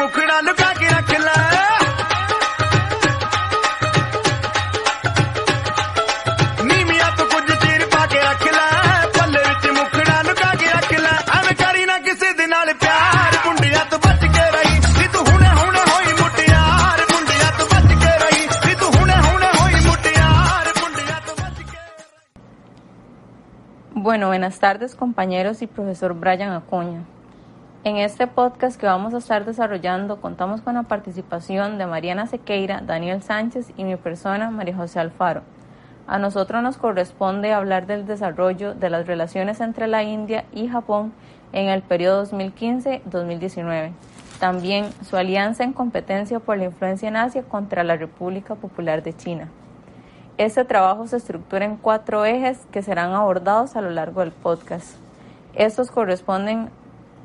मुखड़ा लुका के रख ले नीमिया तो कुछ चीर पा के रख ले पल्ले विच मुखड़ा लुका के रख ले एवें करी ना किसी दे नाल प्यार मुंडिया तो बच के रही नी तू हुणे हुणे होई मुटियार मुंडिया तो बच के रही नी तू हुणे हुणे होई मुटियार मुंडिया तो बच के Bueno, buenas tardes compañeros y profesor Brian Acuña. En este podcast que vamos a estar desarrollando contamos con la participación de Mariana Sequeira, Daniel Sánchez y mi persona, María José Alfaro. A nosotros nos corresponde hablar del desarrollo de las relaciones entre la India y Japón en el periodo 2015-2019. También su alianza en competencia por la influencia en Asia contra la República Popular de China. Este trabajo se estructura en 4 ejes que serán abordados a lo largo del podcast. Estos corresponden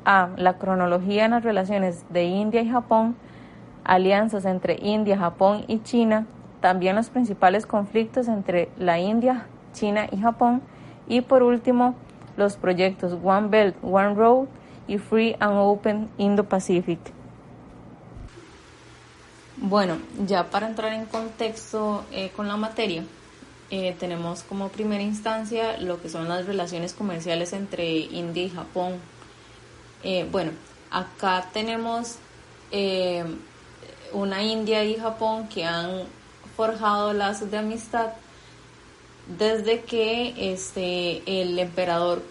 a la cronología en las relaciones de India y Japón, alianzas entre India, Japón y China, también los principales conflictos entre la India, China y Japón, y por último, los proyectos One Belt, One Road y Free and Open Indo-Pacific. Bueno, ya para entrar en contexto con la materia, tenemos como primera instancia lo que son las relaciones comerciales entre India y Japón. Bueno, acá tenemos una India y Japón que han forjado lazos de amistad desde que el emperador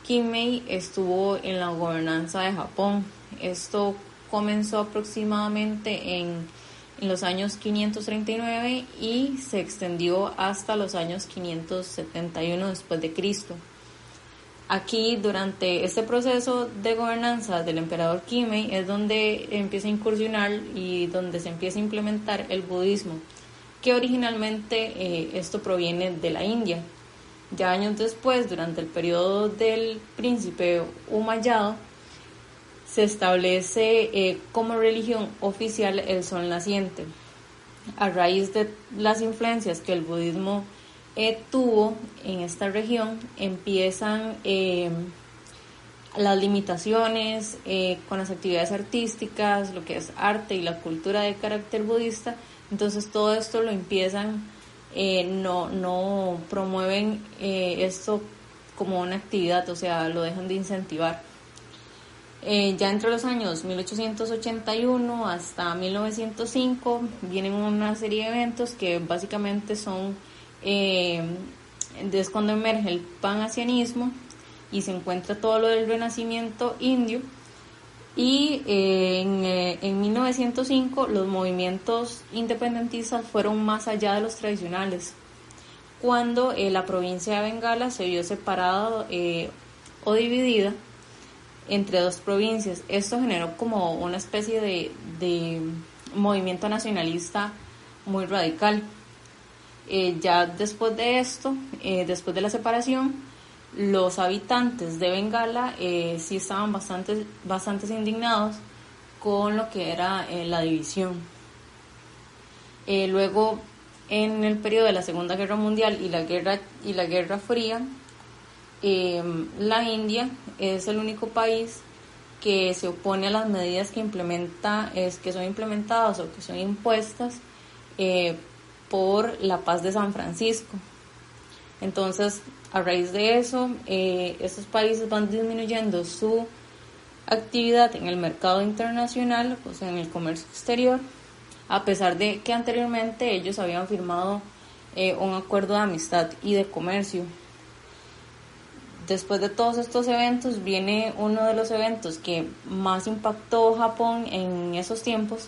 Kinmei estuvo en la gobernanza de Japón. Esto comenzó aproximadamente en los años 539 y se extendió hasta los años 571 después de Cristo. Aquí, durante este proceso de gobernanza del emperador Kinmei, es donde empieza a incursionar y donde se empieza a implementar el budismo, que originalmente esto proviene de la India. Ya años después, durante el periodo del príncipe Umayyad, se establece como religión oficial el sol naciente. A raíz de las influencias que el budismo tuvo en esta región, empiezan las limitaciones con las actividades artísticas, lo que es arte y la cultura de carácter budista. Entonces todo esto lo empiezan, no promueven esto como una actividad, o sea, lo dejan de incentivar. Ya entre los años 1881 hasta 1905 vienen una serie de eventos que básicamente son es cuando emerge el panasianismo y se encuentra todo lo del renacimiento indio, y en 1905 los movimientos independentistas fueron más allá de los tradicionales, cuando la provincia de Bengala se vio separada o dividida entre 2 provincias. Esto generó como una especie de movimiento nacionalista muy radical. Ya después de esto, después de la separación, los habitantes de Bengala sí estaban bastante indignados con lo que era la división. Luego, en el periodo de la Segunda Guerra Mundial y la Guerra Fría, la India es el único país que se opone a las medidas que son implementadas o que son impuestas por la Paz de San Francisco. Entonces, a raíz de eso, estos países van disminuyendo su actividad en el mercado internacional, o sea, en el comercio exterior, a pesar de que anteriormente ellos habían firmado un acuerdo de amistad y de comercio. Después de todos estos eventos viene uno de los eventos que más impactó Japón en esos tiempos,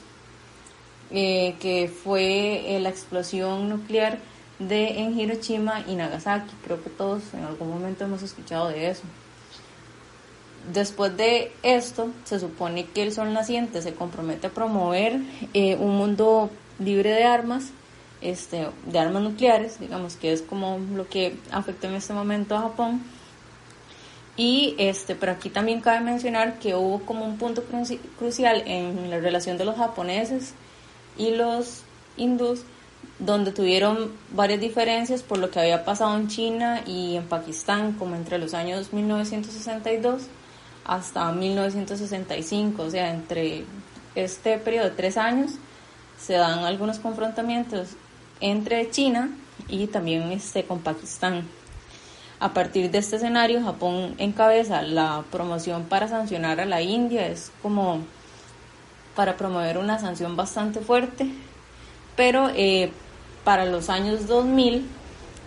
que fue la explosión nuclear en Hiroshima y Nagasaki. Creo que todos en algún momento hemos escuchado de eso. Después de esto, se supone que el sol naciente se compromete a promover un mundo libre de armas, de armas nucleares, digamos que es como lo que afecta en este momento a Japón. Y pero aquí también cabe mencionar que hubo como un punto crucial en la relación de los japoneses y los hindús, donde tuvieron varias diferencias por lo que había pasado en China y en Pakistán, como entre los años 1962 hasta 1965, o sea, entre este periodo de 3 años se dan algunos confrontamientos entre China y también con Pakistán. A partir de este escenario, Japón encabeza la promoción para sancionar a la India, es como para promover una sanción bastante fuerte, pero para los años 2000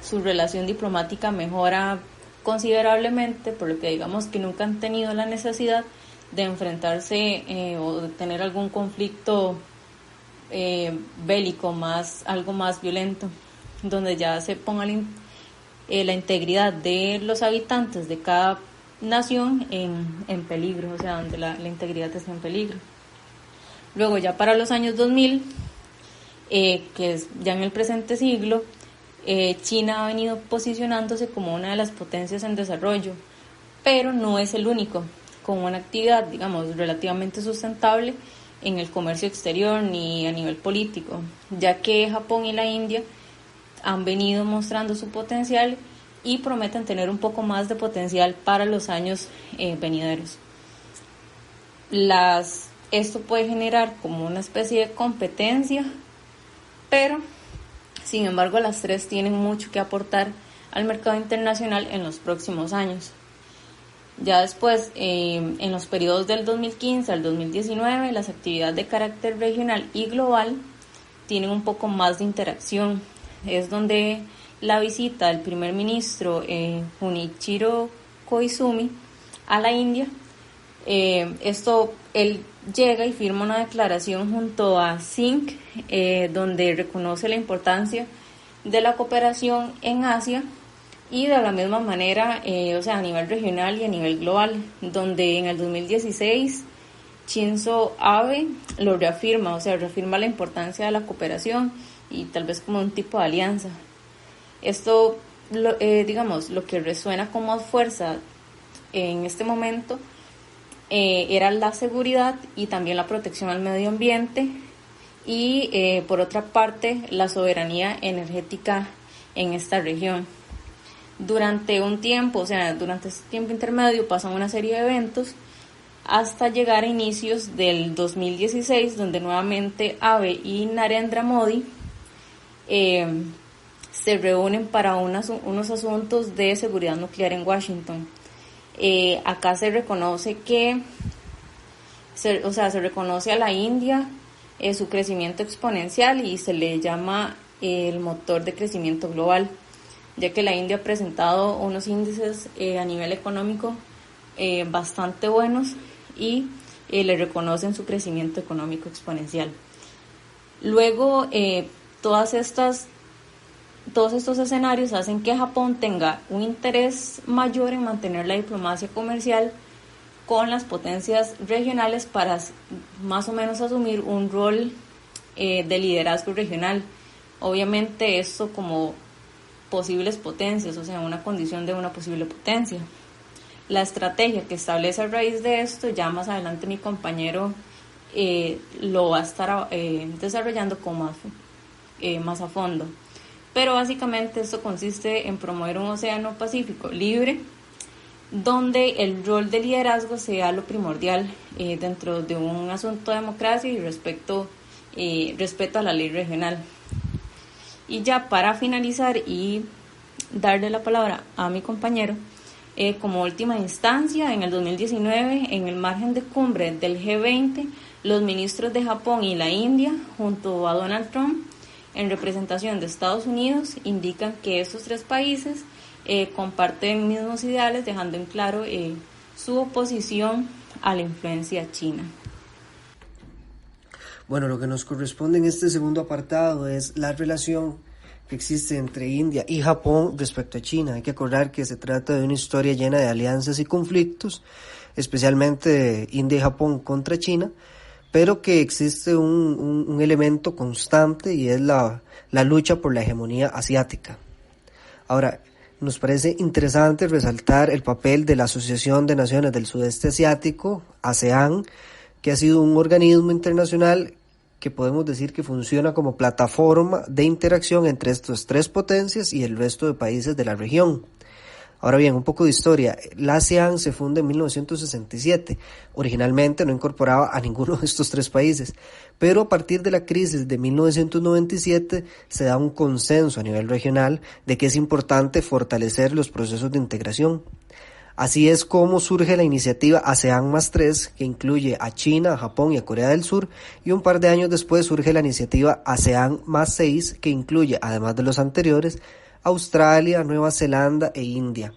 su relación diplomática mejora considerablemente, por lo que digamos que nunca han tenido la necesidad de enfrentarse o de tener algún conflicto bélico, algo más violento, donde ya se ponga la integridad de los habitantes de cada nación en peligro, o sea, donde la integridad está en peligro. Luego ya para los años 2000, que es ya en el presente siglo, China ha venido posicionándose como una de las potencias en desarrollo, pero no es el único, con una actividad, digamos, relativamente sustentable en el comercio exterior ni a nivel político, ya que Japón y la India han venido mostrando su potencial y prometen tener un poco más de potencial para los años venideros. Esto puede generar como una especie de competencia, pero sin embargo las tres tienen mucho que aportar al mercado internacional en los próximos años. Ya después, en los periodos del 2015 al 2019, las actividades de carácter regional y global tienen un poco más de interacción. Es donde la visita del primer ministro Junichiro Koizumi a la India, él llega y firma una declaración junto a Singh, donde reconoce la importancia de la cooperación en Asia y de la misma manera, o sea, a nivel regional y a nivel global, donde en el 2016 Shinzo Abe lo reafirma, o sea, reafirma la importancia de la cooperación y tal vez como un tipo de alianza. Esto, digamos, lo que resuena con más fuerza en este momento era la seguridad y también la protección al medio ambiente y por otra parte la soberanía energética en esta región. Durante un tiempo, o sea, durante este tiempo intermedio pasan una serie de eventos hasta llegar a inicios del 2016, donde nuevamente Abe y Narendra Modi se reúnen para unos asuntos de seguridad nuclear en Washington. Acá se reconoce se reconoce a la India su crecimiento exponencial y se le llama el motor de crecimiento global, ya que la India ha presentado unos índices a nivel económico bastante buenos y le reconocen su crecimiento económico exponencial. Luego, todos estos escenarios hacen que Japón tenga un interés mayor en mantener la diplomacia comercial con las potencias regionales para más o menos asumir un rol de liderazgo regional. Obviamente esto como posibles potencias, o sea, una condición de una posible potencia. La estrategia que establece a raíz de esto, ya más adelante mi compañero lo va a estar desarrollando con más a fondo. Pero básicamente esto consiste en promover un océano Pacífico libre, donde el rol de liderazgo sea lo primordial dentro de un asunto de democracia y respeto a la ley regional. Y ya para finalizar y darle la palabra a mi compañero, como última instancia, en el 2019, en el margen de cumbre del G20, los ministros de Japón y la India, junto a Donald Trump, en representación de Estados Unidos, indican que estos tres países comparten mismos ideales, dejando en claro su oposición a la influencia china. Bueno, lo que nos corresponde en este segundo apartado es la relación que existe entre India y Japón respecto a China. Hay que acordar que se trata de una historia llena de alianzas y conflictos, especialmente India y Japón contra China, pero que existe un elemento constante y es la lucha por la hegemonía asiática. Ahora, nos parece interesante resaltar el papel de la Asociación de Naciones del Sudeste Asiático, ASEAN, que ha sido un organismo internacional que podemos decir que funciona como plataforma de interacción entre estas tres potencias y el resto de países de la región. Ahora bien, un poco de historia. La ASEAN se funda en 1967. Originalmente no incorporaba a ninguno de estos tres países, pero a partir de la crisis de 1997 se da un consenso a nivel regional de que es importante fortalecer los procesos de integración. Así es como surge la iniciativa ASEAN más 3, que incluye a China, a Japón y a Corea del Sur, y un par de años después surge la iniciativa ASEAN más 6, que incluye, además de los anteriores, Australia, Nueva Zelanda e India.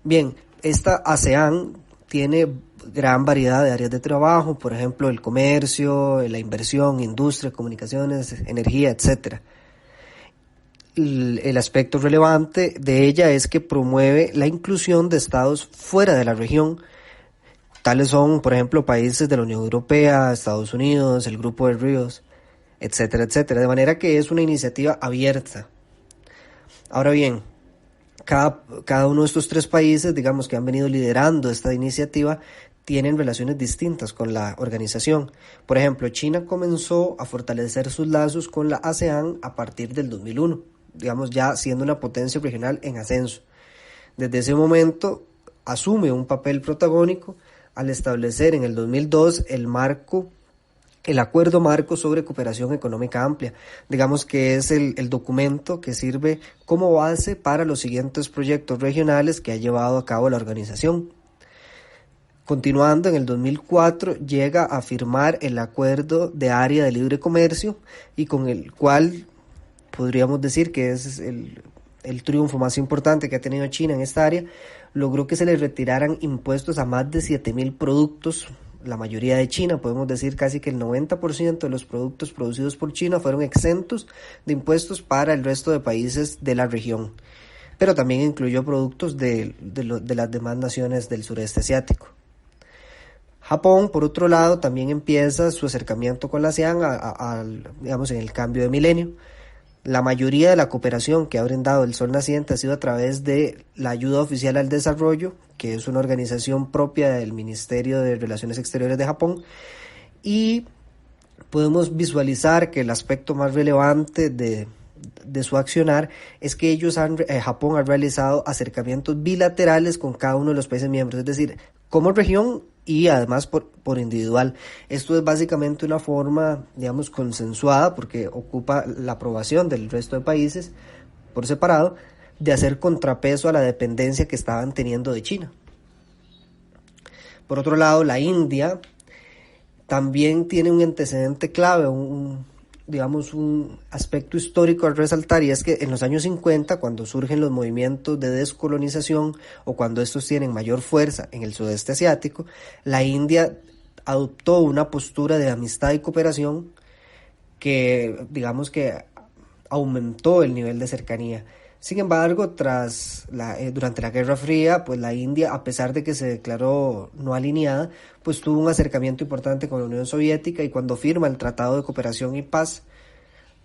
Bien, esta ASEAN tiene gran variedad de áreas de trabajo, por ejemplo, el comercio, la inversión, industria, comunicaciones, energía, etcétera. El aspecto relevante de ella es que promueve la inclusión de estados fuera de la región. Tales son, por ejemplo, países de la Unión Europea, Estados Unidos, el Grupo de Ríos, etcétera, etcétera. De manera que es una iniciativa abierta. Ahora bien, cada uno de estos tres países, digamos, que han venido liderando esta iniciativa, tienen relaciones distintas con la organización. Por ejemplo, China comenzó a fortalecer sus lazos con la ASEAN a partir del 2001. Digamos, ya siendo una potencia regional en ascenso. Desde ese momento asume un papel protagónico al establecer en el 2002 el acuerdo marco sobre cooperación económica amplia. Digamos que es el documento que sirve como base para los siguientes proyectos regionales que ha llevado a cabo la organización. Continuando, en el 2004 llega a firmar el acuerdo de área de libre comercio, y con el cual podríamos decir que es el triunfo más importante que ha tenido China en esta área. Logró que se le retiraran impuestos a más de 7,000 productos, la mayoría de China. Podemos decir casi que el 90% de los productos producidos por China fueron exentos de impuestos para el resto de países de la región, pero también incluyó productos de las demás naciones del sureste asiático. Japón, por otro lado, también empieza su acercamiento con la ASEAN digamos, en el cambio de milenio. La mayoría de la cooperación que ha brindado el Sol Naciente ha sido a través de la Ayuda Oficial al Desarrollo, que es una organización propia del Ministerio de Relaciones Exteriores de Japón, y podemos visualizar que el aspecto más relevante de su accionar es que Japón ha realizado acercamientos bilaterales con cada uno de los países miembros, es decir, como región y además por individual. Esto es básicamente una forma, digamos, consensuada, porque ocupa la aprobación del resto de países por separado, de hacer contrapeso a la dependencia que estaban teniendo de China. Por otro lado, la India también tiene un antecedente clave, un aspecto histórico a resaltar, y es que en los años 50, cuando surgen los movimientos de descolonización o cuando estos tienen mayor fuerza en el sudeste asiático, la India adoptó una postura de amistad y cooperación que, digamos, que aumentó el nivel de cercanía. Sin embargo, durante la Guerra Fría, pues la India, a pesar de que se declaró no alineada, pues tuvo un acercamiento importante con la Unión Soviética, y cuando firma el Tratado de Cooperación y Paz,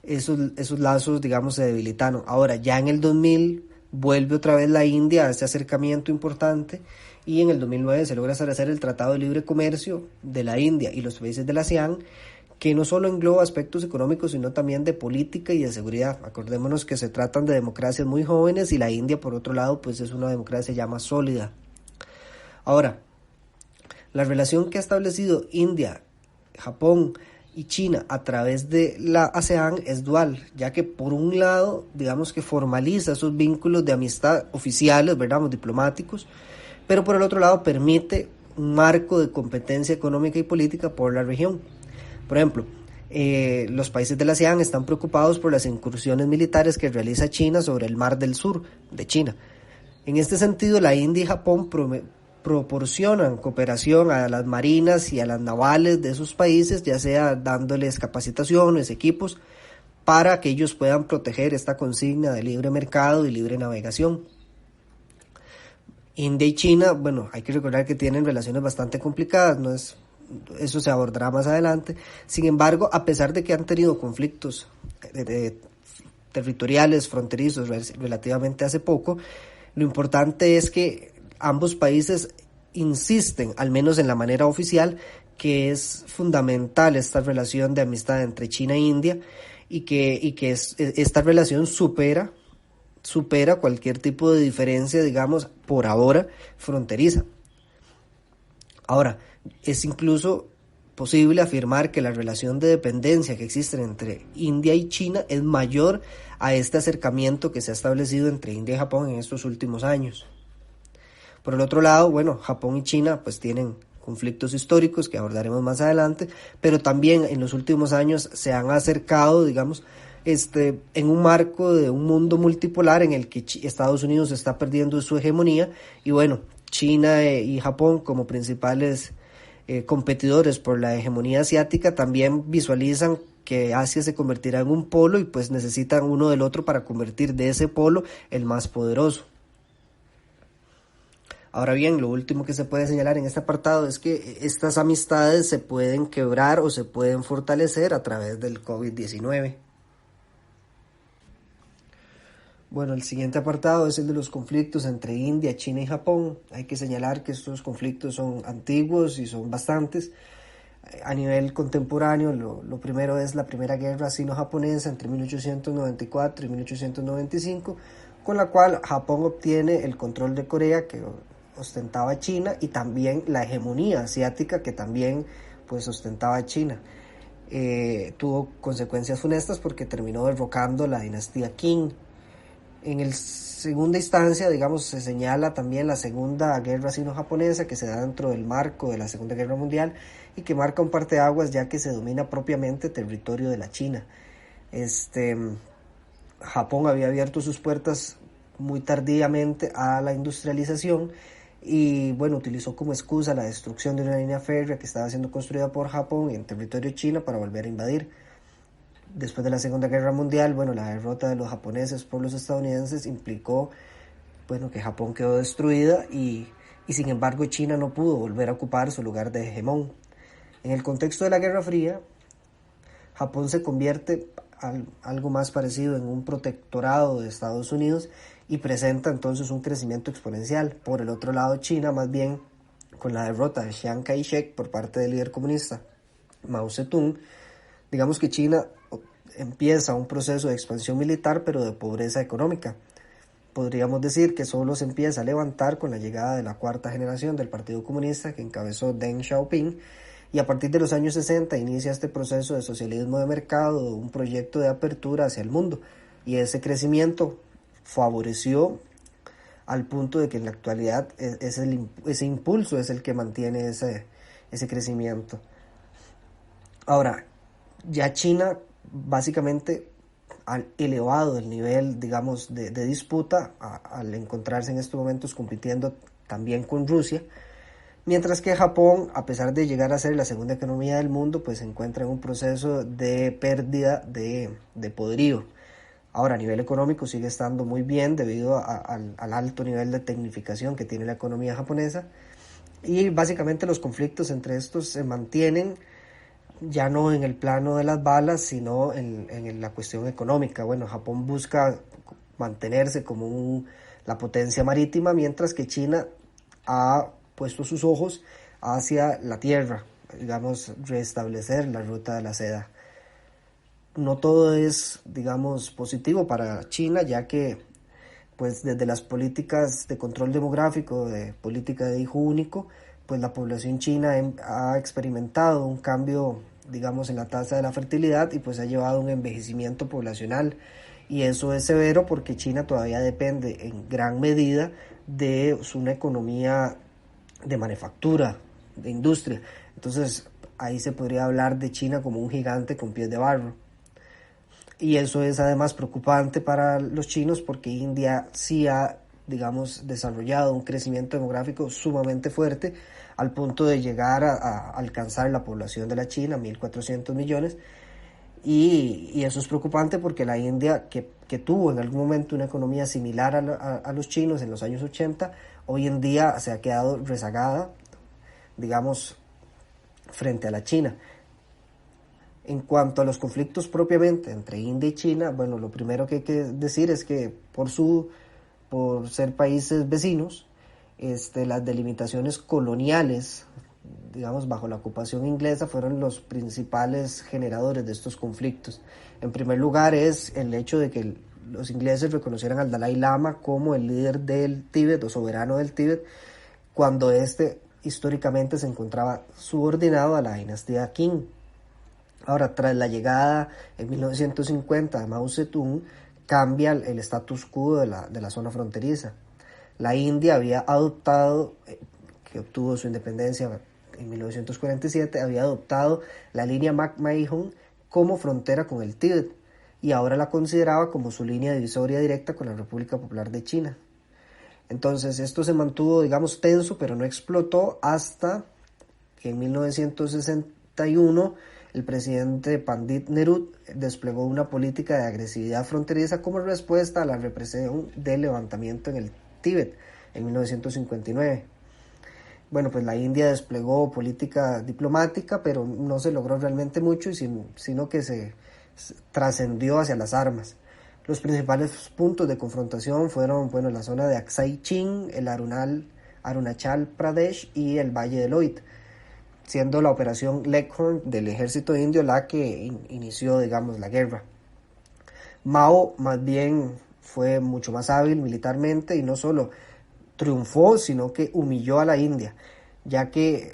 esos lazos, digamos, se debilitaron. Ahora, ya en el 2000, vuelve otra vez la India a ese acercamiento importante, y en el 2009 se logra establecer el Tratado de Libre Comercio de la India y los países de la ASEAN, que no solo engloba aspectos económicos, sino también de política y de seguridad. Acordémonos que se tratan de democracias muy jóvenes, y la India, por otro lado, pues es una democracia ya más sólida. Ahora, la relación que ha establecido India, Japón y China a través de la ASEAN es dual, ya que por un lado, digamos que formaliza esos vínculos de amistad oficiales, ¿verdad?, diplomáticos, pero por el otro lado permite un marco de competencia económica y política por la región. Por ejemplo, los países de la ASEAN están preocupados por las incursiones militares que realiza China sobre el Mar del Sur de China. En este sentido, la India y Japón proporcionan cooperación a las marinas y a las navales de esos países, ya sea dándoles capacitaciones, equipos, para que ellos puedan proteger esta consigna de libre mercado y libre navegación. India y China, bueno, hay que recordar que tienen relaciones bastante complicadas, eso se abordará más adelante. Sin embargo, a pesar de que han tenido conflictos territoriales, fronterizos relativamente hace poco, lo importante es que ambos países insisten, al menos en la manera oficial, que es fundamental esta relación de amistad entre China e India, y que esta relación supera supera cualquier tipo de diferencia, digamos, por ahora, fronteriza. Ahora, es incluso posible afirmar que la relación de dependencia que existe entre India y China es mayor a este acercamiento que se ha establecido entre India y Japón en estos últimos años. Por el otro lado, bueno, Japón y China pues tienen conflictos históricos que abordaremos más adelante, pero también en los últimos años se han acercado, digamos, en un marco de un mundo multipolar en el que Estados Unidos está perdiendo su hegemonía y bueno, China y Japón como principales competidores por la hegemonía asiática también visualizan que Asia se convertirá en un polo y pues necesitan uno del otro para convertir de ese polo el más poderoso. Ahora bien, lo último que se puede señalar en este apartado es que estas amistades se pueden quebrar o se pueden fortalecer a través del COVID-19. Bueno, el siguiente apartado es el de los conflictos entre India, China y Japón. Hay que señalar que estos conflictos son antiguos y son bastantes. A nivel contemporáneo, lo primero es la primera guerra sino-japonesa entre 1894 y 1895, con la cual Japón obtiene el control de Corea que ostentaba China y también la hegemonía asiática que también pues ostentaba China. Tuvo consecuencias funestas porque terminó derrocando la dinastía Qing. En segunda instancia, digamos, se señala también la segunda guerra sino-japonesa que se da dentro del marco de la Segunda Guerra Mundial y que marca un parteaguas ya que se domina propiamente territorio de la China. Japón había abierto sus puertas muy tardíamente a la industrialización y bueno, utilizó como excusa la destrucción de una línea férrea que estaba siendo construida por Japón en territorio chino para volver a invadir. Después de la Segunda Guerra Mundial, bueno, la derrota de los japoneses por los estadounidenses implicó, bueno, que Japón quedó destruida y sin embargo China no pudo volver a ocupar su lugar de hegemón. En el contexto de la Guerra Fría, Japón se convierte algo más parecido en un protectorado de Estados Unidos y presenta entonces un crecimiento exponencial. Por el otro lado, China, más bien con la derrota de Chiang Kai-shek por parte del líder comunista Mao Zedong, digamos que China empieza un proceso de expansión militar pero de pobreza económica. Podríamos decir que solo se empieza a levantar con la llegada de la cuarta generación del Partido Comunista que encabezó Deng Xiaoping y a partir de los años 60 inicia este proceso de socialismo de mercado, un proyecto de apertura hacia el mundo y ese crecimiento favoreció al punto de que en la actualidad ese impulso es el que mantiene ese crecimiento. Ahora, ya China básicamente ha elevado el nivel, digamos, de disputa al encontrarse en estos momentos compitiendo también con Rusia, mientras que Japón, a pesar de llegar a ser la segunda economía del mundo, pues se encuentra en un proceso de pérdida de poderío. Ahora, a nivel económico sigue estando muy bien debido al alto nivel de tecnificación que tiene la economía japonesa y básicamente los conflictos entre estos se mantienen ya no en el plano de las balas, sino en la cuestión económica. Bueno, Japón busca mantenerse como la potencia marítima, mientras que China ha puesto sus ojos hacia la tierra, digamos, restablecer la ruta de la seda. No todo es, digamos, positivo para China, ya que pues desde las políticas de control demográfico, de política de hijo único, pues la población china ha experimentado un cambio, digamos, en la tasa de la fertilidad y pues ha llevado a un envejecimiento poblacional y eso es severo porque China todavía depende en gran medida de una economía de manufactura, de industria. Entonces ahí se podría hablar de China como un gigante con pies de barro. Y eso es además preocupante para los chinos porque India sí ha, digamos, desarrollado un crecimiento demográfico sumamente fuerte al punto de llegar a alcanzar la población de la China, 1.400 millones. Y eso es preocupante porque la India, que tuvo en algún momento una economía similar a los chinos en los años 80, hoy en día se ha quedado rezagada, digamos, frente a la China. En cuanto a los conflictos propiamente entre India y China, bueno, lo primero que hay que decir es que por ser países vecinos, las delimitaciones coloniales, digamos, bajo la ocupación inglesa, fueron los principales generadores de estos conflictos. En primer lugar es el hecho de que los ingleses reconocieran al Dalai Lama como el líder del Tíbet o soberano del Tíbet, cuando este históricamente se encontraba subordinado a la dinastía Qing. Ahora, tras la llegada en 1950 de Mao Zedong, cambia el status quo de la zona fronteriza. La India había adoptado, que obtuvo su independencia en 1947, había adoptado la línea McMahon como frontera con el Tíbet y ahora la consideraba como su línea divisoria directa con la República Popular de China. Entonces esto se mantuvo, digamos, tenso, pero no explotó hasta que en 1961 el presidente Pandit Nehru desplegó una política de agresividad fronteriza como respuesta a la represión del levantamiento en el Tíbet en 1959. Bueno, pues la India desplegó política diplomática, pero no se logró realmente mucho, sino que se trascendió hacia las armas. Los principales puntos de confrontación fueron, bueno, la zona de Aksai Chin, el Arunachal Pradesh y el Valle de Lloyd, siendo la operación Leghorn del ejército indio la que inició, digamos, la guerra. Mao más bien fue mucho más hábil militarmente y no solo triunfó, sino que humilló a la India, ya que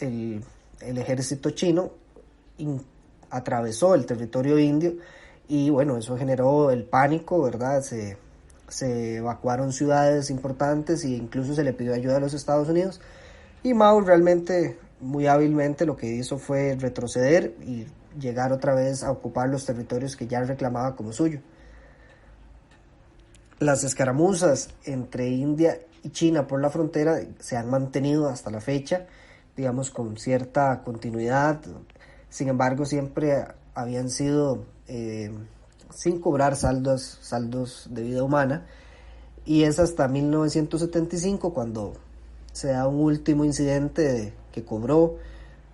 el ejército chino atravesó el territorio indio y bueno, eso generó el pánico, ¿verdad? Se evacuaron ciudades importantes e incluso se le pidió ayuda a los Estados Unidos, y Mao realmente muy hábilmente lo que hizo fue retroceder y llegar otra vez a ocupar los territorios que ya reclamaba como suyo. Las escaramuzas entre India y China por la frontera se han mantenido hasta la fecha, digamos, con cierta continuidad. Sin embargo, siempre habían sido sin cobrar saldos de vida humana, y es hasta 1975 cuando se da un último incidente que cobró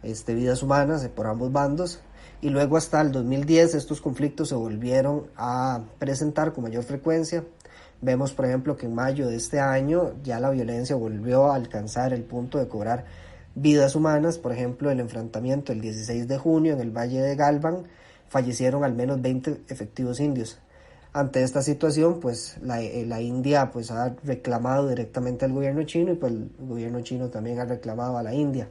vidas humanas por ambos bandos, y luego hasta el 2010 estos conflictos se volvieron a presentar con mayor frecuencia. Vemos, por ejemplo, que en mayo de este año ya la violencia volvió a alcanzar el punto de cobrar vidas humanas. Por ejemplo, el enfrentamiento el 16 de junio en el Valle de Galvan fallecieron al menos 20 efectivos indios. Ante esta situación, pues la India pues ha reclamado directamente al gobierno chino, y pues el gobierno chino también ha reclamado a la India.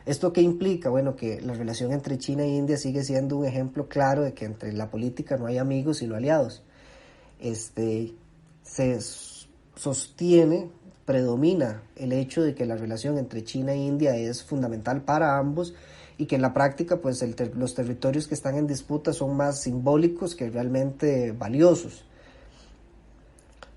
¿Esto qué implica? Bueno, que la relación entre China e India sigue siendo un ejemplo claro de que entre la política no hay amigos sino aliados. Se sostiene, predomina el hecho de que la relación entre China e India es fundamental para ambos, y que en la práctica pues los territorios que están en disputa son más simbólicos que realmente valiosos.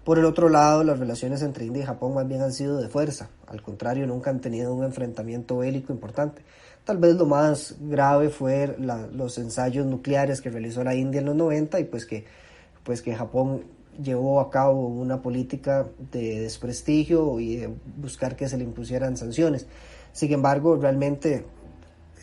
Por el otro lado, las relaciones entre India y Japón más bien han sido de fuerza. Al contrario, nunca han tenido un enfrentamiento bélico importante. Tal vez lo más grave fue los ensayos nucleares que realizó la India en los 90, y pues que Japón llevó a cabo una política de desprestigio y de buscar que se le impusieran sanciones. Sin embargo, realmente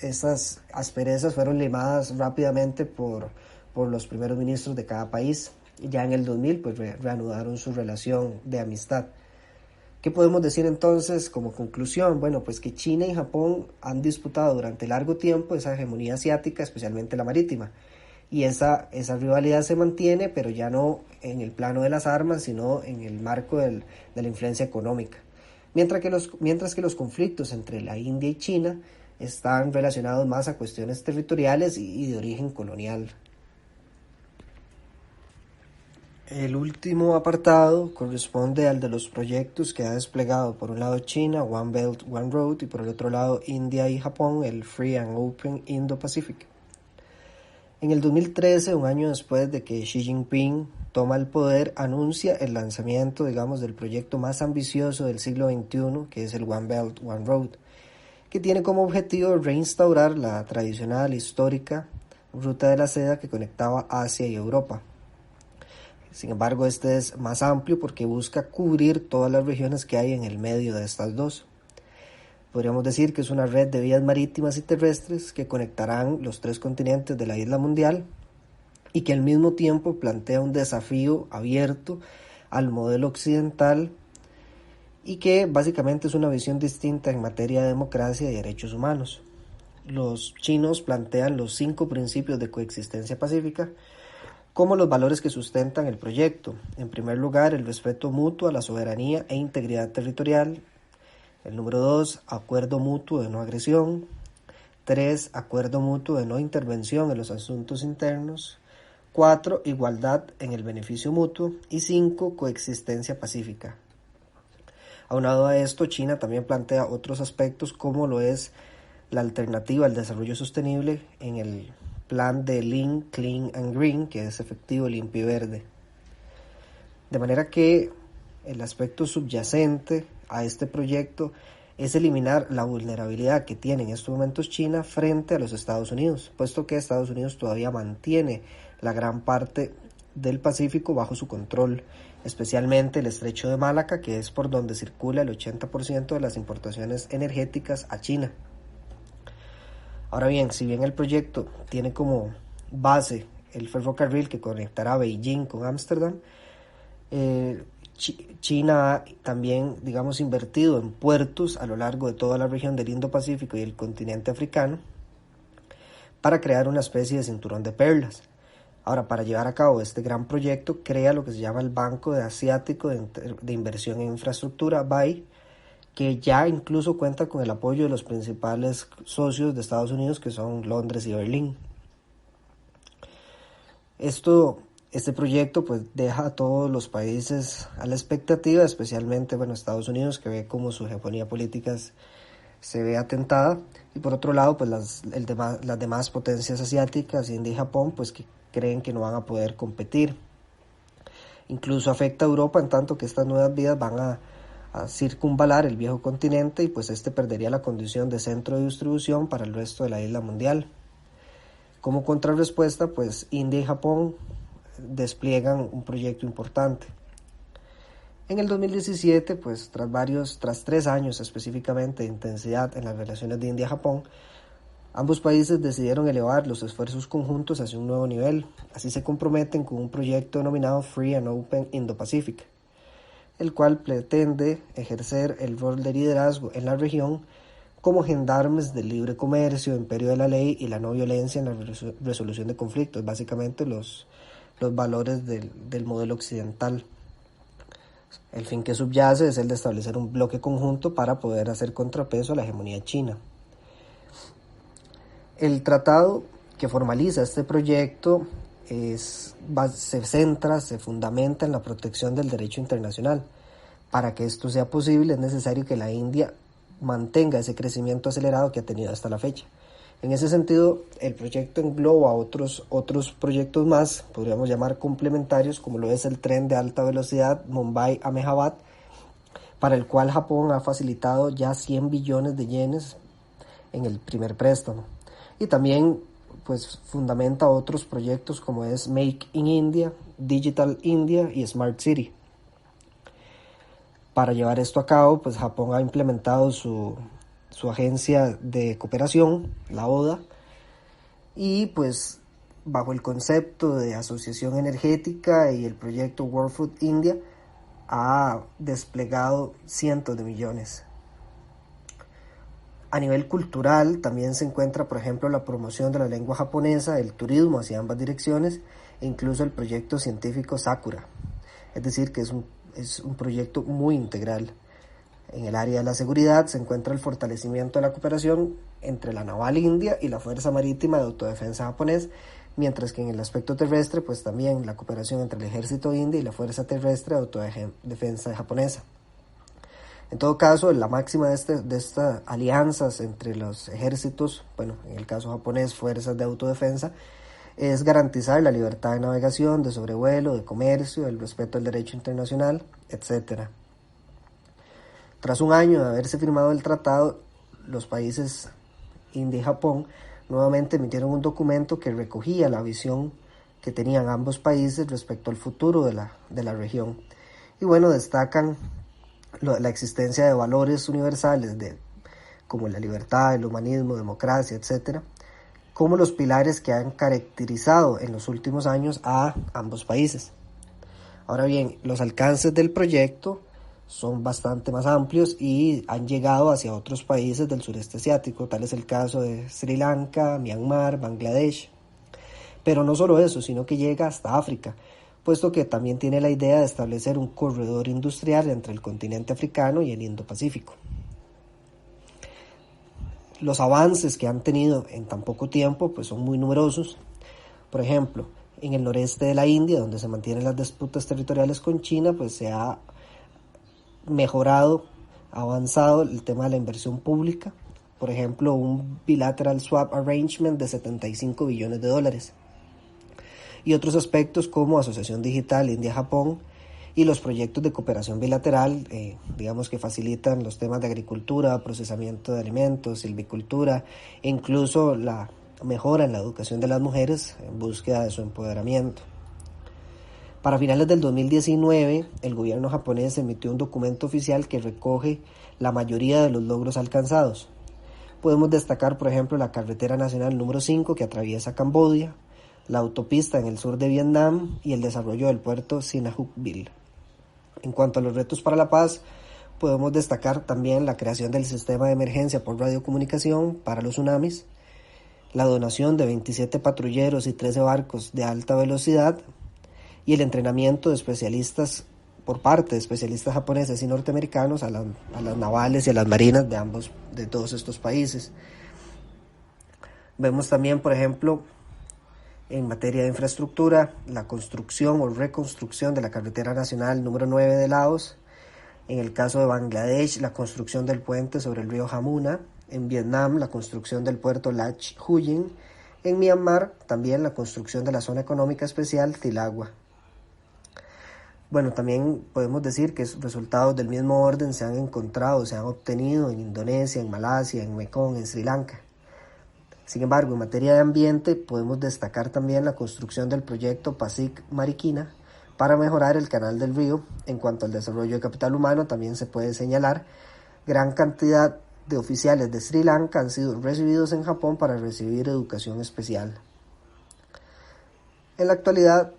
estas asperezas fueron limadas rápidamente por los primeros ministros de cada país. Ya en el 2000 pues reanudaron su relación de amistad. ¿Qué podemos decir entonces como conclusión? Bueno, pues que China y Japón han disputado durante largo tiempo esa hegemonía asiática, especialmente la marítima. Y esa rivalidad se mantiene, pero ya no en el plano de las armas, sino en el marco de la influencia económica. Mientras que los conflictos entre la India y China están relacionados más a cuestiones territoriales y de origen colonial. El último apartado corresponde al de los proyectos que ha desplegado por un lado China, One Belt, One Road, y por el otro lado India y Japón, el Free and Open Indo-Pacific. En el 2013, un año después de que Xi Jinping toma el poder, anuncia el lanzamiento, digamos, del proyecto más ambicioso del siglo XXI, que es el One Belt, One Road, que tiene como objetivo reinstaurar la tradicional, histórica ruta de la seda que conectaba Asia y Europa. Sin embargo, este es más amplio porque busca cubrir todas las regiones que hay en el medio de estas dos. Podríamos decir que es una red de vías marítimas y terrestres que conectarán los 3 continentes de la isla mundial, y que al mismo tiempo plantea un desafío abierto al modelo occidental, y que básicamente es una visión distinta en materia de democracia y derechos humanos. Los chinos plantean los 5 principios de coexistencia pacífica, como los valores que sustentan el proyecto. En primer lugar, el respeto mutuo a la soberanía e integridad territorial. El número 2, acuerdo mutuo de no agresión. 3, acuerdo mutuo de no intervención en los asuntos internos. 4, igualdad en el beneficio mutuo. Y 5, coexistencia pacífica. Aunado a esto, China también plantea otros aspectos como lo es la alternativa al desarrollo sostenible en el plan de Lean, Clean and Green, que es efectivo, limpio y verde. De manera que el aspecto subyacente a este proyecto es eliminar la vulnerabilidad que tiene en estos momentos China frente a los Estados Unidos, puesto que Estados Unidos todavía mantiene la gran parte del Pacífico bajo su control, especialmente el estrecho de Malaca, que es por donde circula el 80% de las importaciones energéticas a China. Ahora bien, si bien el proyecto tiene como base el ferrocarril que conectará Beijing con Ámsterdam, China ha también, invertido en puertos a lo largo de toda la región del Indo-Pacífico y el continente africano para crear una especie de cinturón de perlas. Ahora, para llevar a cabo este gran proyecto, crea lo que se llama el Banco Asiático de Inversión en Infraestructura, BAI, que ya incluso cuenta con el apoyo de los principales socios de Estados Unidos, que son Londres y Berlín. Este proyecto pues deja a todos los países a la expectativa, especialmente Estados Unidos, que ve cómo su hegemonía política se ve atentada, y por otro lado pues las demás potencias asiáticas, India y Japón, pues que creen que no van a poder competir. Incluso afecta a Europa, en tanto que estas nuevas vías van a circunvalar el viejo continente y pues este perdería la condición de centro de distribución para el resto de la isla mundial. Como contrarrespuesta, pues India y Japón despliegan un proyecto importante. En el 2017, pues tras 3 años específicamente de intensidad en las relaciones de India-Japón, ambos países decidieron elevar los esfuerzos conjuntos hacia un nuevo nivel. Así se comprometen con un proyecto denominado Free and Open Indo-Pacific, el cual pretende ejercer el rol de liderazgo en la región como gendarmes del libre comercio, imperio de la ley y la no violencia en la resolución de conflictos, básicamente los valores del modelo occidental. El fin que subyace es el de establecer un bloque conjunto para poder hacer contrapeso a la hegemonía china. El tratado que formaliza este proyecto se fundamenta en la protección del derecho internacional. Para que esto sea posible es necesario que la India mantenga ese crecimiento acelerado que ha tenido hasta la fecha. En ese sentido, el proyecto engloba otros proyectos más, podríamos llamar complementarios, como lo es el tren de alta velocidad Mumbai-Ahmedabad, para el cual Japón ha facilitado ya 100 billones de yenes en el primer préstamo. Y también pues fundamenta otros proyectos como es Make in India, Digital India y Smart City. Para llevar esto a cabo, pues Japón ha implementado su agencia de cooperación, la ODA, y pues bajo el concepto de asociación energética y el proyecto World Food India ha desplegado cientos de millones. A nivel cultural también se encuentra, por ejemplo, la promoción de la lengua japonesa, el turismo hacia ambas direcciones e incluso el proyecto científico Sakura. Es decir, que es un proyecto muy integral. En el área de la seguridad se encuentra el fortalecimiento de la cooperación entre la Naval India y la Fuerza Marítima de Autodefensa japonés, mientras que en el aspecto terrestre, pues también la cooperación entre el Ejército India y la Fuerza Terrestre de Autodefensa japonesa. En todo caso, la máxima de estas alianzas entre los ejércitos, en el caso japonés, fuerzas de autodefensa, es garantizar la libertad de navegación, de sobrevuelo, de comercio, el respeto al derecho internacional, etc. Tras un año de haberse firmado el tratado, los países India y Japón nuevamente emitieron un documento que recogía la visión que tenían ambos países respecto al futuro de la región. Y destacan la existencia de valores universales como la libertad, el humanismo, democracia, etc., como los pilares que han caracterizado en los últimos años a ambos países. Ahora bien, los alcances del proyecto son bastante más amplios y han llegado hacia otros países del sureste asiático, tal es el caso de Sri Lanka, Myanmar, Bangladesh. Pero no solo eso, sino que llega hasta África, puesto que también tiene la idea de establecer un corredor industrial entre el continente africano y el Indo-Pacífico. Los avances que han tenido en tan poco tiempo pues son muy numerosos. Por ejemplo, en el noreste de la India, donde se mantienen las disputas territoriales con China, pues se ha mejorado, avanzado el tema de la inversión pública. Por ejemplo, un bilateral swap arrangement de 75 billones de dólares. Y otros aspectos como asociación digital India-Japón y los proyectos de cooperación bilateral, digamos que facilitan los temas de agricultura, procesamiento de alimentos, silvicultura e incluso la mejora en la educación de las mujeres en búsqueda de su empoderamiento. Para finales del 2019, el gobierno japonés emitió un documento oficial que recoge la mayoría de los logros alcanzados. Podemos destacar, por ejemplo, la carretera nacional número 5 que atraviesa Camboya, la autopista en el sur de Vietnam y el desarrollo del puerto Sihanoukville. En cuanto a los retos para la paz, podemos destacar también la creación del sistema de emergencia por radiocomunicación para los tsunamis, la donación de 27 patrulleros y 13 barcos de alta velocidad y el entrenamiento de especialistas por parte de especialistas japoneses y norteamericanos a las navales y a las marinas de todos estos países. Vemos también, por ejemplo, en materia de infraestructura, la construcción o reconstrucción de la carretera nacional número 9 de Laos. En el caso de Bangladesh, la construcción del puente sobre el río Jamuna. En Vietnam, la construcción del puerto Lach Huyen. En Myanmar, también la construcción de la zona económica especial Tilagua. Bueno, también podemos decir que resultados del mismo orden se han encontrado, se han obtenido en Indonesia, en Malasia, en Mekong, en Sri Lanka. Sin embargo, en materia de ambiente, podemos destacar también la construcción del proyecto Pasig Marikina para mejorar el canal del río. En cuanto al desarrollo de capital humano, también se puede señalar gran cantidad de oficiales de Sri Lanka han sido recibidos en Japón para recibir educación especial. En la actualidad,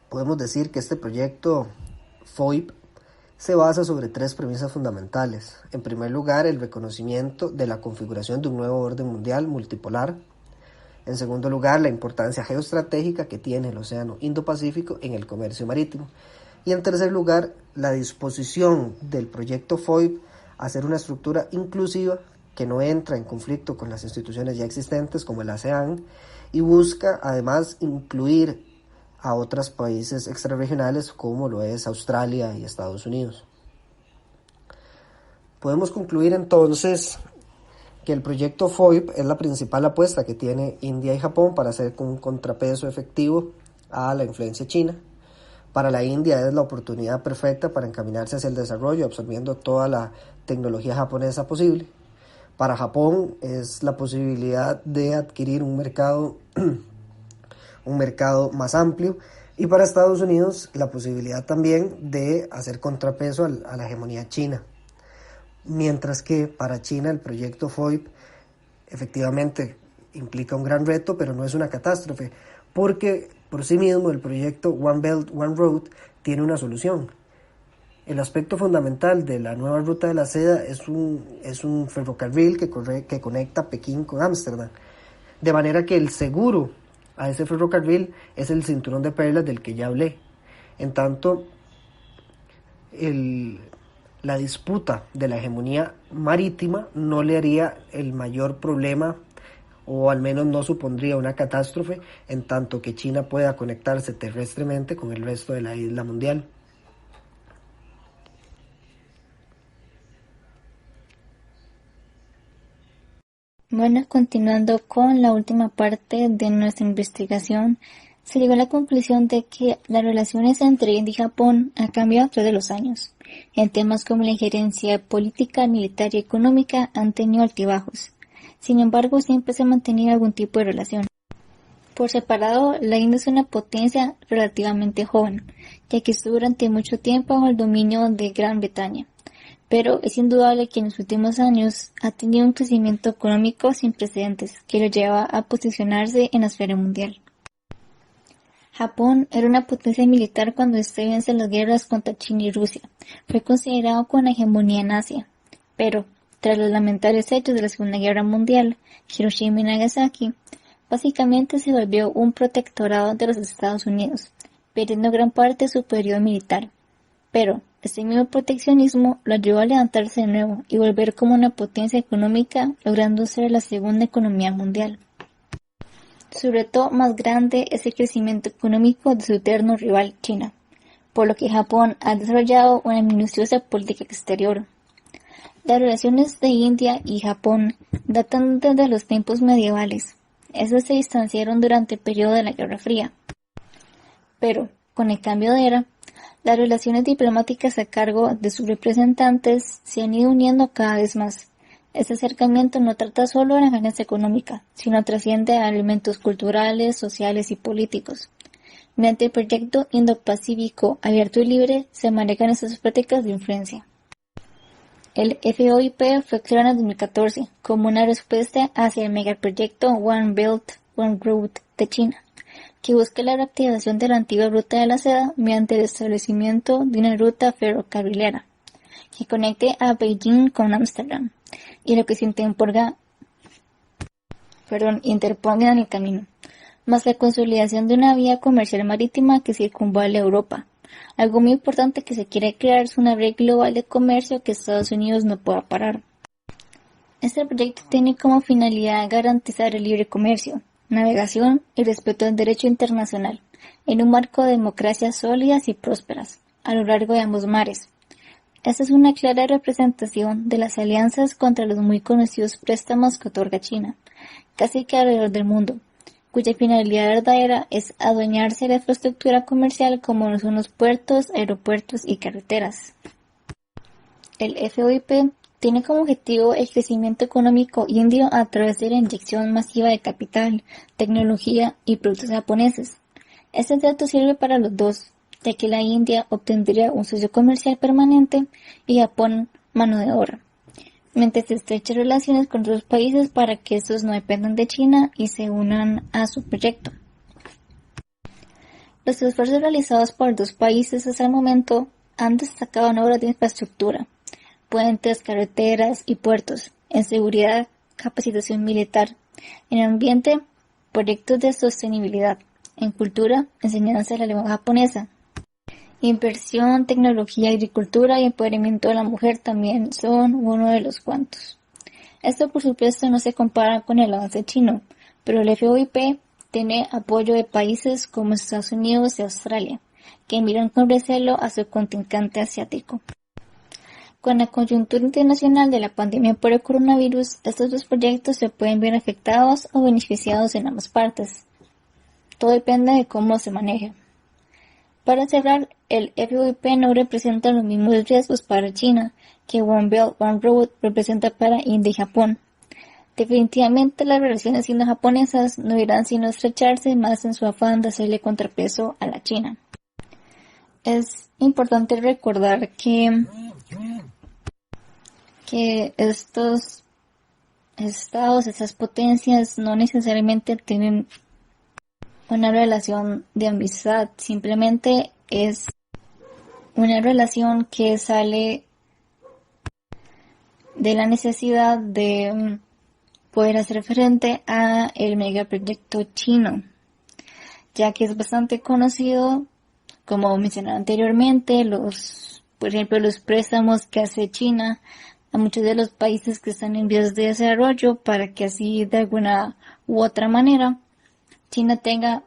podemos decir que este proyecto FOIP se basa sobre 3 premisas fundamentales. En primer lugar, el reconocimiento de la configuración de un nuevo orden mundial multipolar. En segundo lugar, la importancia geoestratégica que tiene el Océano Indo-Pacífico en el comercio marítimo. Y en tercer lugar, la disposición del proyecto FOIP a ser una estructura inclusiva que no entra en conflicto con las instituciones ya existentes como el ASEAN y busca además incluir a otros países extrarregionales como lo es Australia y Estados Unidos. Podemos concluir entonces que el proyecto FOIP es la principal apuesta que tiene India y Japón para hacer un contrapeso efectivo a la influencia china. Para la India es la oportunidad perfecta para encaminarse hacia el desarrollo, absorbiendo toda la tecnología japonesa posible. Para Japón es la posibilidad de adquirir un mercado más amplio, y para Estados Unidos la posibilidad también de hacer contrapeso a la hegemonía china. Mientras que para China el proyecto FOIP efectivamente implica un gran reto, pero no es una catástrofe, porque por sí mismo el proyecto One Belt, One Road tiene una solución. El aspecto fundamental de la nueva ruta de la seda es un ferrocarril que conecta Pekín con Ámsterdam, de manera que el seguro a ese ferrocarril es el cinturón de perlas del que ya hablé. En tanto, la disputa de la hegemonía marítima no le haría el mayor problema, o al menos no supondría una catástrofe, en tanto que China pueda conectarse terrestremente con el resto de la isla mundial. Bueno, continuando con la última parte de nuestra investigación, se llegó a la conclusión de que las relaciones entre India y Japón han cambiado a través de los años. En temas como la injerencia política, militar y económica han tenido altibajos. Sin embargo, siempre se ha mantenido algún tipo de relación. Por separado, la India es una potencia relativamente joven, ya que estuvo durante mucho tiempo bajo el dominio de Gran Bretaña. Pero es indudable que en los últimos años ha tenido un crecimiento económico sin precedentes que lo lleva a posicionarse en la esfera mundial. Japón era una potencia militar cuando estallan las guerras contra China y Rusia. Fue considerado con la hegemonía en Asia. Pero, tras los lamentables hechos de la Segunda Guerra Mundial, Hiroshima y Nagasaki, Básicamente se volvió un protectorado de los Estados Unidos, perdiendo gran parte de su periodo militar. Pero este mismo proteccionismo lo ayudó a levantarse de nuevo y volver como una potencia económica, logrando ser la segunda economía mundial. Su reto más grande es el crecimiento económico de su eterno rival China, por lo que Japón ha desarrollado una minuciosa política exterior. Las relaciones de India y Japón datan desde los tiempos medievales. Estos se distanciaron durante el periodo de la Guerra Fría. Pero, con el cambio de era, las relaciones diplomáticas a cargo de sus representantes se han ido uniendo cada vez más. Este acercamiento no trata solo de la ganancia económica, sino trasciende a elementos culturales, sociales y políticos. Mediante el proyecto Indo-Pacífico Abierto y Libre se manejan estas prácticas de influencia. El FOIP fue creado en 2014 como una respuesta hacia el megaproyecto One Belt, One Road de China, que busca la reactivación de la antigua ruta de la seda mediante el establecimiento de una ruta ferrocarrilera que conecte a Beijing con Ámsterdam y lo que se interponga en el camino, más la consolidación de una vía comercial marítima que circunvale Europa. Algo muy importante que se quiere crear es una red global de comercio que Estados Unidos no pueda parar. Este proyecto tiene como finalidad garantizar el libre comercio, navegación y respeto al derecho internacional, en un marco de democracias sólidas y prósperas, a lo largo de ambos mares. Esta es una clara representación de las alianzas contra los muy conocidos préstamos que otorga China, casi que alrededor del mundo, cuya finalidad verdadera es adueñarse de la infraestructura comercial como lo son los puertos, aeropuertos y carreteras. El FOIP tiene como objetivo el crecimiento económico indio a través de la inyección masiva de capital, tecnología y productos japoneses. Este trato sirve para los dos, ya que la India obtendría un socio comercial permanente y Japón mano de obra, mientras se estrechan relaciones con otros países para que estos no dependan de China y se unan a su proyecto. Los esfuerzos realizados por dos países hasta el momento han destacado en obras de infraestructura, puentes, carreteras y puertos, en seguridad, capacitación militar, en ambiente, proyectos de sostenibilidad, en cultura, enseñanza de la lengua japonesa. Inversión, tecnología, agricultura y empoderamiento de la mujer también son uno de los cuantos. Esto por supuesto no se compara con el avance chino, pero el FOIP tiene apoyo de países como Estados Unidos y Australia, que miran con recelo a su contrincante asiático. Con la coyuntura internacional de la pandemia por el coronavirus, estos dos proyectos se pueden ver afectados o beneficiados en ambas partes. Todo depende de cómo se maneje. Para cerrar, el FOIP no representa los mismos riesgos para China que One Belt, One Road representa para India y Japón. Definitivamente las relaciones sino-japonesas no irán sino estrecharse más en su afán de hacerle contrapeso a la China. Es importante recordar que estos estados, estas potencias no necesariamente tienen una relación de amistad, simplemente es una relación que sale de la necesidad de poder hacer frente a el megaproyecto chino, ya que es bastante conocido, como mencioné anteriormente, por ejemplo, los préstamos que hace China a muchos de los países que están en vías de desarrollo para que así de alguna u otra manera China tenga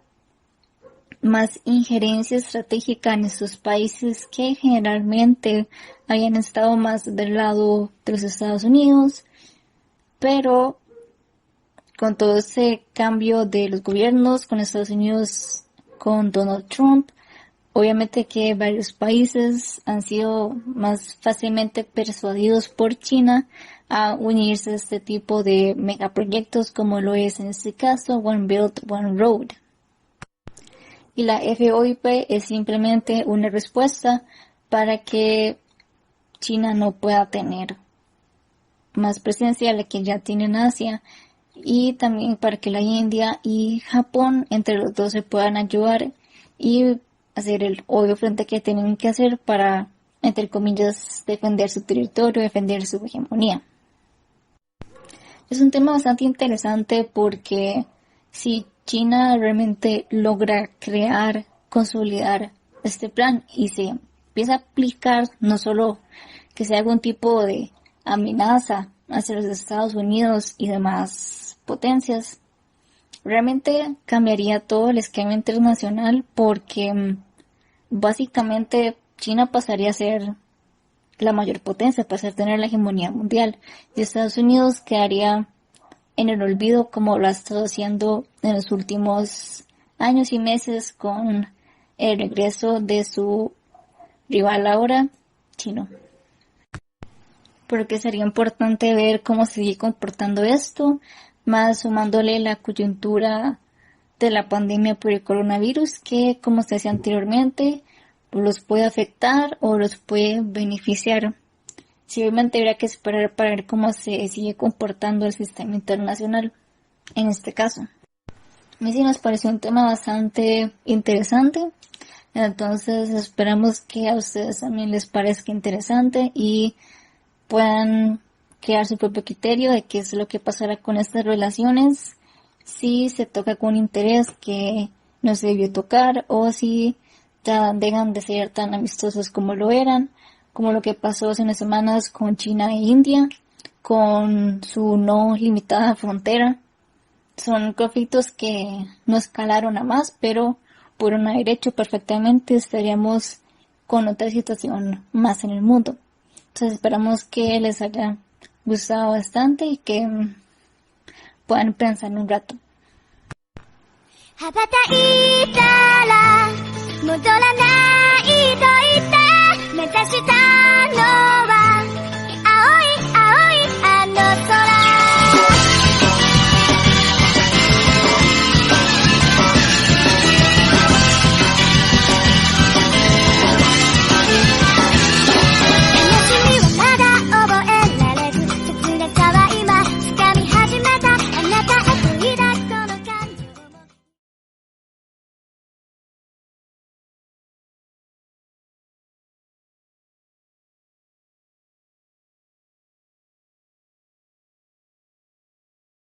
más injerencia estratégica en estos países que generalmente habían estado más del lado de los Estados Unidos, pero con todo ese cambio de los gobiernos con Estados Unidos, con Donald Trump, obviamente que varios países han sido más fácilmente persuadidos por China a unirse a este tipo de megaproyectos como lo es en este caso One Belt, One Road. Y la FOIP es simplemente una respuesta para que China no pueda tener más presencia de la que ya tiene en Asia y también para que la India y Japón entre los dos se puedan ayudar y hacer el obvio frente que tienen que hacer para, entre comillas, defender su territorio, defender su hegemonía. Es un tema bastante interesante porque si China realmente logra crear, consolidar este plan y se empieza a aplicar, no solo que sea algún tipo de amenaza hacia los Estados Unidos y demás potencias, realmente cambiaría todo el esquema internacional porque básicamente China pasaría a ser la mayor potencia, pasaría a tener la hegemonía mundial y Estados Unidos quedaría en el olvido como lo ha estado haciendo en los últimos años y meses con el regreso de su rival ahora, chino. Porque sería importante ver cómo se sigue comportando esto, más sumándole la coyuntura de la pandemia por el coronavirus, que como se decía anteriormente, los puede afectar o los puede beneficiar. Simplemente habría que esperar para ver cómo se sigue comportando el sistema internacional en este caso. A mí sí nos pareció un tema bastante interesante, entonces esperamos que a ustedes también les parezca interesante y puedan crear su propio criterio de qué es lo que pasará con estas relaciones, si se toca con interés que no se debió tocar o si ya dejan de ser tan amistosos como lo eran, como lo que pasó hace unas semanas con China e India, con su no limitada frontera. Son conflictos que no escalaron a más, pero pudieron haber hecho perfectamente, estaríamos con otra situación más en el mundo. Entonces esperamos que les haya gustado bastante y que puedan pensar un rato. 羽ばたいたら戻らないと言って目指したの